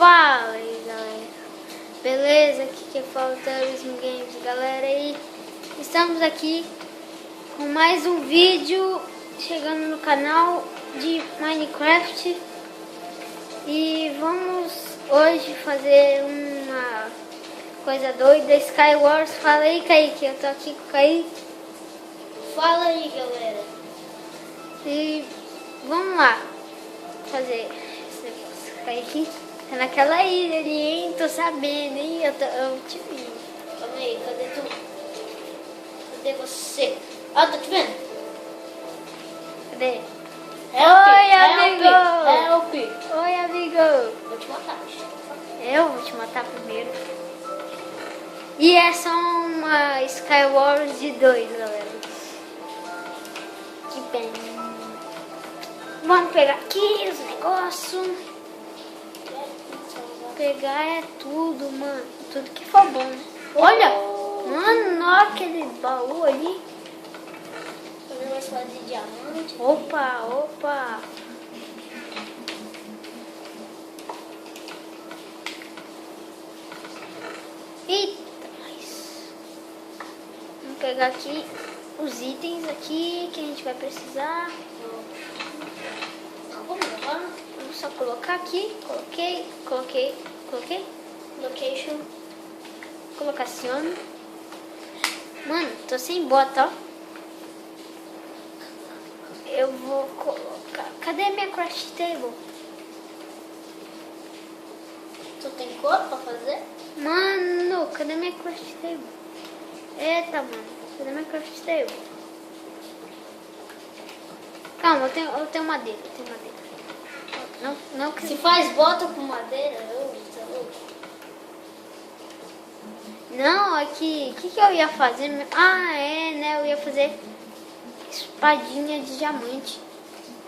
Fala aí, galera. Beleza? Aqui que fala o Terrorism Games, galera. E estamos aqui com mais um vídeo chegando no canal de Minecraft. E vamos hoje fazer uma coisa doida, Skywars. Fala aí, Kaique. Eu tô aqui com o Kaique. Fala aí, galera. E vamos lá fazer esse negócio. Kaique tá naquela ilha ali, hein? Tô sabendo, hein? Eu te vi. Calma aí, cadê tu? Cadê você? Ah, tô te vendo. Cadê? Help, amigo! help. Oi, amigo! Vou te matar. Eu vou te matar primeiro. E é só uma Skywars de 2, galera. Que bem. Vamos pegar aqui os negócios. Pegar é tudo, mano. Tudo que for bom, né? Olha! Mano, olha aquele baú ali. Fazer uma espada de diamante. Opa, opa. Eita, nós. Vamos pegar aqui os itens aqui que a gente vai precisar. Vamos levar. Vamos só colocar aqui. Coloquei. Location. Colocação. Mano, tô sem bota, ó. Eu vou colocar. Cadê a minha craft table? Tu tem cor pra fazer? Mano, cadê minha craft table? Eita, mano. Cadê minha craft table? Calma, eu tenho madeira. Não que Se faz bota com madeira, tá louco. Não, aqui. O que eu ia fazer? Ah, é, né? Eu ia fazer espadinha de diamante.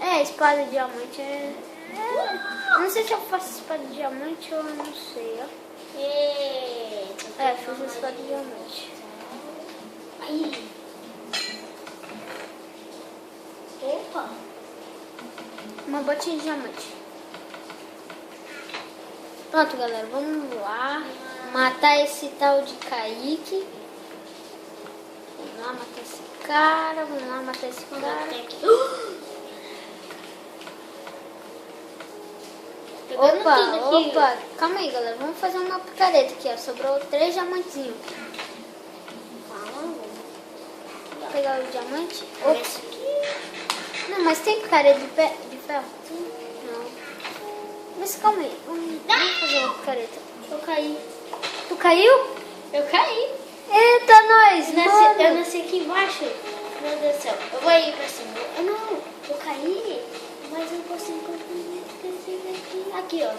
É, espada de diamante eu não sei se eu faço espada de diamante ou eu não sei, ó. É, fiz espada de diamante. Aí. Opa. Uma botinha de diamante. Pronto, galera, vamos lá. Matar esse tal de Kaique. Vamos lá matar esse cara. Vamos lá matar esse cara. Opa. Calma aí, galera. Vamos fazer uma picareta aqui, ó. Sobrou 3 diamantezinhos. Vou pegar o diamante. Ops. Não, mas tem picareta de ferro? Não. Mas calma aí. Vamos fazer uma picareta. Eu caí. Tu caiu? Eu caí. Eita, nós! Eu nasci aqui embaixo. Meu Deus do céu. Eu vou ir pra cima. Não, eu caí. Mas eu não consigo aqui. Aqui, ó.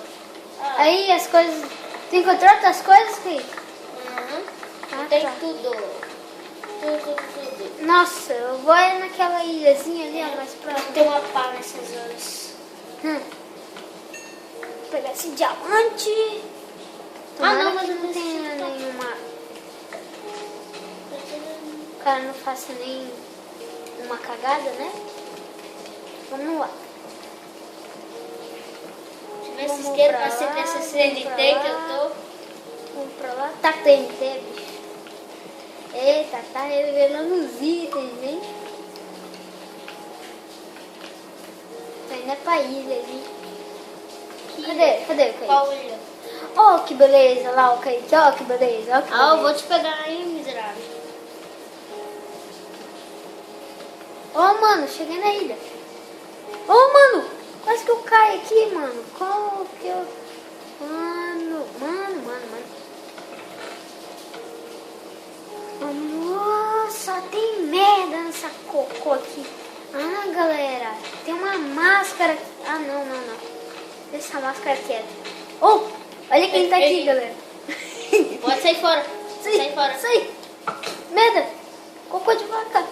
Aí as coisas... Tu encontrou outras coisas, Kaique? Tem tá. tudo. Tudo. Nossa, eu vou ir naquela ilhazinha ali, ó, mais próxima. Tem uma pá nessas horas. Vou pegar esse diamante. Tomara mas que eu não não tenha preciso. nenhuma... O cara não faça nem uma cagada, né? Vamos lá. Tivesse Vamos isqueiro pra pra ser lá, dessa vamos CNT pra que lá. eu tô. Vamos pra lá. Tá com TNT, bicho. Eita, tá revelando os itens, hein? Tá indo pra ilha ali. Cadê o Kaique? Qual ilha? Oh, que beleza lá o Kaique. Ó, que beleza. Ó, que beleza. Eu vou te pegar aí, miserável. Ô, mano, cheguei na ilha. Ô, mano, quase que eu caio aqui, mano. Como que eu... Mano. Nossa, tem merda nessa cocô aqui. Ah, galera, tem uma máscara. Ah, não. Deixa essa máscara quieta. Oh, olha quem tá aqui, galera. Pode sair fora. Sai fora. Sai. Merda. Cocô de vaca.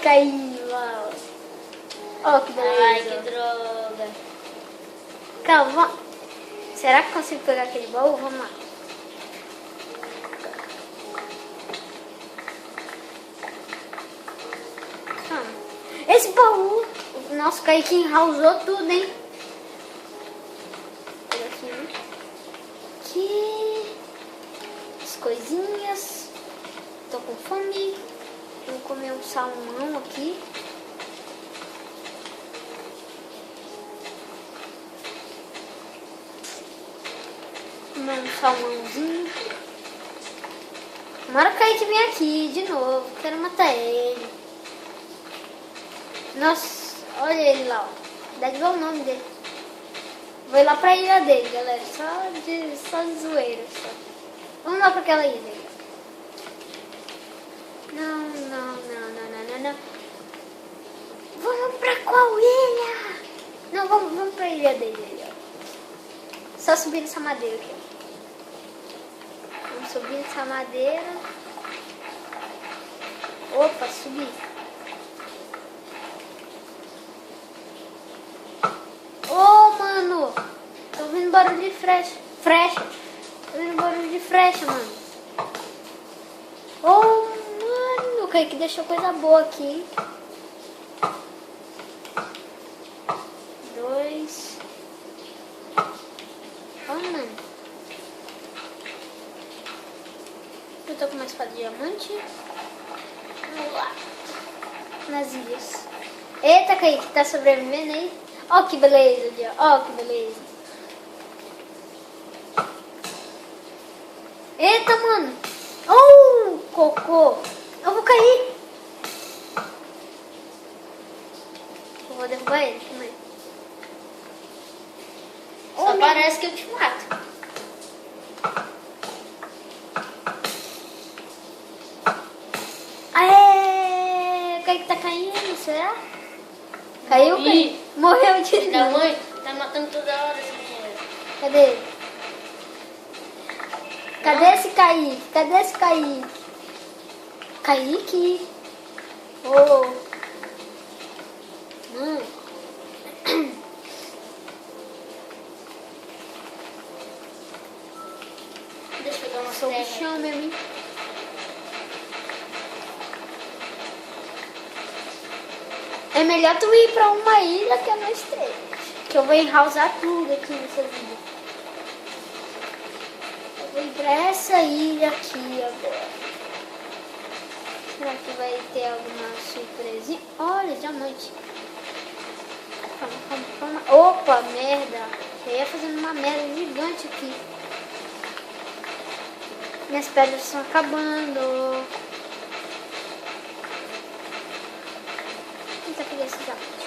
Caí, mano. Ó, que beleza. Ai, que droga. Calma. Será que consigo pegar aquele baú? Vamos lá. Calma. esse baú. O nosso Kaique enrausou tudo, hein? Aqui. As coisinhas. Tô com fome. Vou comer um salmão aqui. Comer um salmãozinho. Tomara que o Kaique vem aqui de novo. Quero matar ele. Nossa, olha ele lá, ó. Dá de ver o nome dele. Vou ir lá pra ilha dele, galera. Só de zoeira. Só. Vamos lá pra aquela ilha. Não. Vamos pra qual ilha? Não, vamos pra ilha dele. Ó. Só subir nessa madeira aqui. Vamos subir nessa madeira. Opa, subi. Ô, mano. Tô ouvindo barulho de frecha. Tô ouvindo barulho de frecha, mano. Ô, mano. O Kaique deixou coisa boa aqui. 2. Ó, mano. Eu tô com uma espada de diamante. Vamos lá. Nas ilhas. Eita, Kaique, tá sobrevivendo aí? Ó que beleza, ó que beleza. Eita, mano. Oh, cocô. Eu vou cair. Eu vou derrubar ele também. Só parece que eu te mato. Aê! O Kaique tá caindo, será? Caiu, Kaique? Morreu de Da novo. mãe, tá matando toda hora esse dinheiro. Cadê ele? Cadê esse Kaique? Cadê esse Kaique? Kaique? Oh. Deixa eu pegar uma Sou o terra. bichão mesmo, hein? É melhor tu ir pra uma ilha que nós três. Que eu vou enrausar tudo aqui nessa vida. Eu vou ir pra essa ilha aqui agora. Será que vai ter alguma surpresinha? Olha, diamante. Calma. Opa, merda. Eu ia fazendo uma merda gigante aqui. Minhas pedras estão acabando. Tenta pegar esse diamante.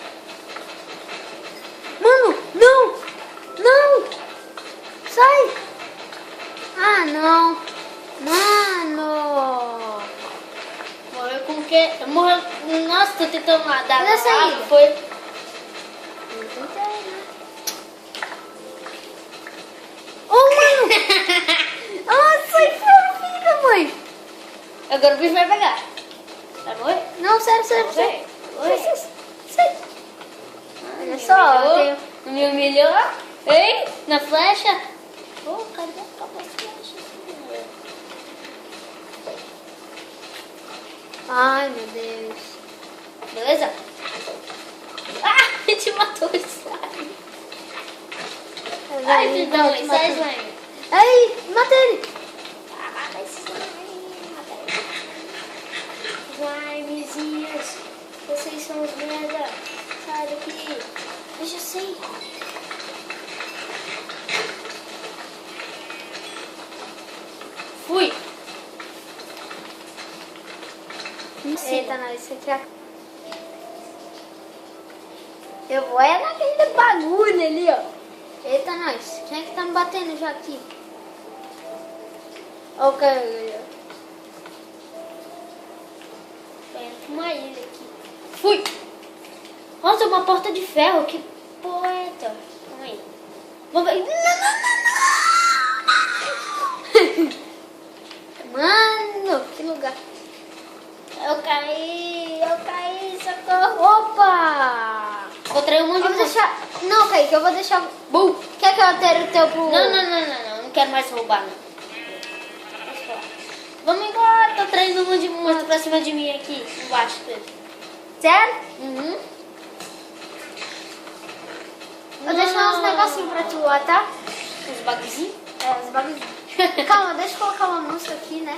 Mano, não! Sai! Ah, não! Mano! Morreu com o quê? Morreu. Nossa, tô tentando nadar. Olha essa ilha. Foi. Eu tentei, né? Oh, mano! Ah, sai fora, filho da mãe! Agora o bicho vai pegar. Vai morrer? Não, sério. Vai. Sai. Olha só, Humilhou? Me humilhou? Hein? Na flecha? Oh, cadê a flecha? Ai, meu Deus. Beleza? Ah, a gente matou o slime. Ai, filho da mãe, sai slime. Ai, mata ele. Ah, mata esse slime. Mata ele. Slimezinhos. Vocês são os merda. Sai daqui. Deixa eu sair. Fui. Eita, não, isso aqui é... Eu vou é naquele bagulho ali, ó. Eita, nós. Quem é que tá me batendo já aqui? Ó, o cara ali, ó. Tô indo pra uma ilha aqui. Fui. Nossa, uma porta de ferro. Que poeta. Calma aí. Vamos ver. Mano, que lugar. Eu caí, Socorro. Opa! encontrei um monte Eu de vou deixar... Não, Kaique, eu vou deixar... Bum. Quer que eu altere o teu pro... Não quero mais roubar, não. Vamos embora, tô trazendo um monte de monstro pra cima de mim aqui, embaixo dele. mistério. Uhum. Vou deixar uns negocinhos pra tu lá, tá? Os bagulhinhos. É, os bagulhinhos. Calma, deixa eu colocar uma música aqui, né?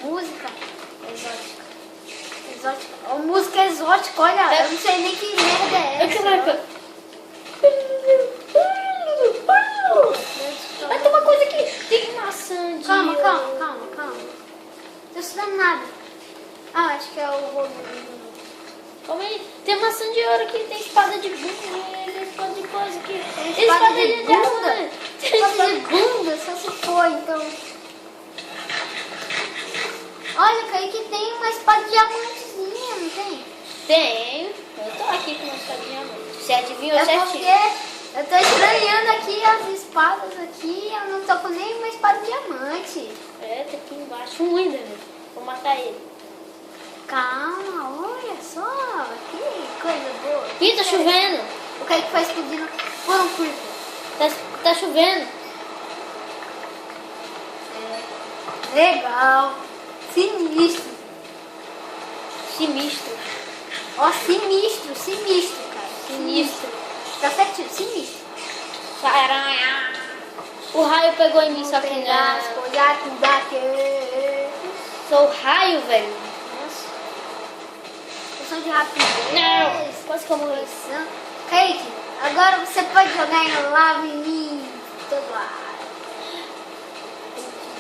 Música exótica. Exótica. Ó, música exótica, olha, eu não sei nem que merda é essa. Vai ter uma coisa aqui. Tem maçã de... Calma. Tô estudando nada. Ah, acho que é o volume. Calma aí. Tem maçã de ouro aqui. Tem espada de bunda. Tem espada de coisa aqui. Tem espada de bunda? diamante. Tem Espada de bunda, só se for, então. Olha, Kaique tem uma espada de diamantezinha, não tem? Tem. Eu tô aqui com uma espada de diamante. Você adivinhou É certinho? porque eu tô estranhando aqui as espadas aqui, eu não tô com nenhuma espada de diamante. É, tá aqui embaixo. Um ainda, né? Vou matar ele. Calma, olha só, que coisa boa. Ih, tá chovendo. O Kaique foi explodindo. Foi um creeper. Tá chovendo. Legal. Sinistro. Sinistro. Ó, sinistro, cara. Sinistro. Tá certinho, sinistro. Aranha. O raio pegou em mim, só que Pegar as não. coisas tudo aqui. Sou o raio, velho. Nossa. Questão de rapidez. Não. Quase que eu morri. Kaique, agora você pode jogar em lava em mim. Todo lado.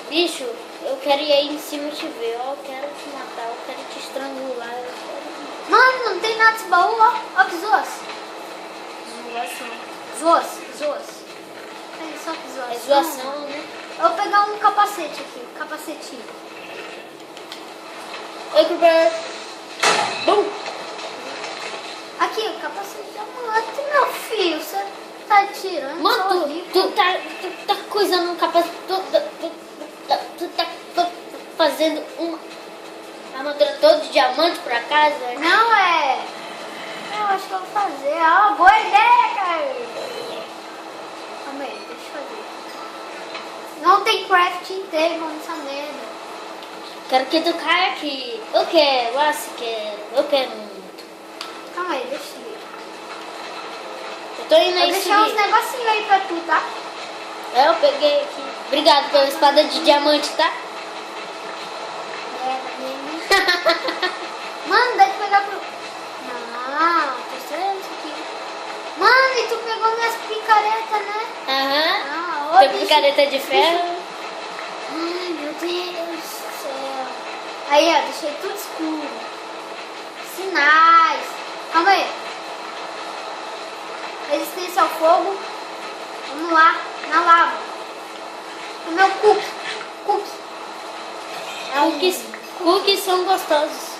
Bicho, eu quero ir aí em cima e te ver. Eu quero te matar, eu quero te estrangular. Eu quero... Mano, não tem nada nesse baú, ó. Ó que zoas. Zoas. Tem só que zoação. É zoação, né? Eu vou pegar um capacete aqui. Capacetinho. Oi, Cooper. Bum! Aqui, o capacete de diamante, meu filho. Você tá tirando. Mano, sou rico. tu tá coisando um capacete. Tu tá fazendo uma armadura toda de diamante por acaso? Não é. Eu acho que eu vou fazer. Ó, boa ideia, cara. Calma aí, deixa eu fazer. Não tem crafting table nessa merda. Quero que tu caia aqui. Eu quero muito. Calma aí, deixa eu ver. Eu tô indo Vou aí deixar uns seguir. negocinhos aí pra tu, tá? Eu peguei aqui. Obrigado pela espada de diamante, tá? Mano, dá de pegar pro... Não, tô estranhando isso aqui. Mano, e tu pegou minhas picaretas, né? Aham. Ah, ô, Tem bicho. picareta de ferro. Ai, meu Deus do céu. Aí, ó, deixei tudo escuro. Sinais. Calma aí. Resistência ao fogo. Vamos lá, na lava. O meu cookie. Cookies são gostosos.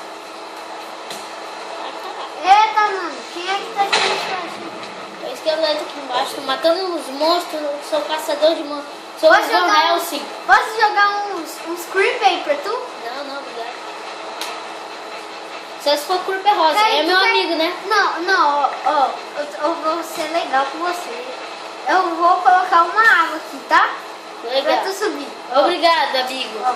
Eita, mano. Quem é que tá tirando flash? O esqueleto aqui embaixo. Tô matando uns monstros. Eu sou caçador de monstros. Sou o Posso Van jogar, Helsing. posso jogar uns creepy pra tu? Não, obrigado. Só se for Creeper Rosa. É meu amigo, né? Não, ó, eu vou ser legal com você. Eu vou colocar uma água aqui, tá? Legal. Pra tu subir. Obrigado, amigo. Ó,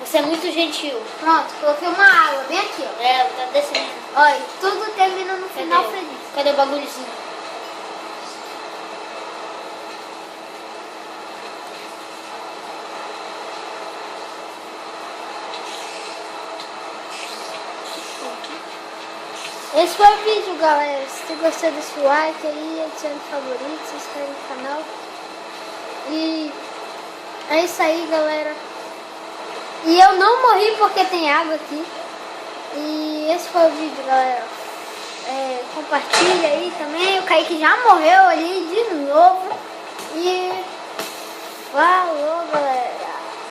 Você é muito gentil. pronto, coloquei uma água bem aqui, ó. É, tá descendo. Olha, e tudo termina no final Cadê? feliz. Cadê o bagulhozinho? Esse foi o vídeo, galera. Se você gostou, deixa o like aí, adicione favorito, se inscreve no canal. E é isso aí, galera. E eu não morri porque tem água aqui. E esse foi o vídeo, galera. Compartilha aí também. O Kaique já morreu ali de novo. E falou, galera.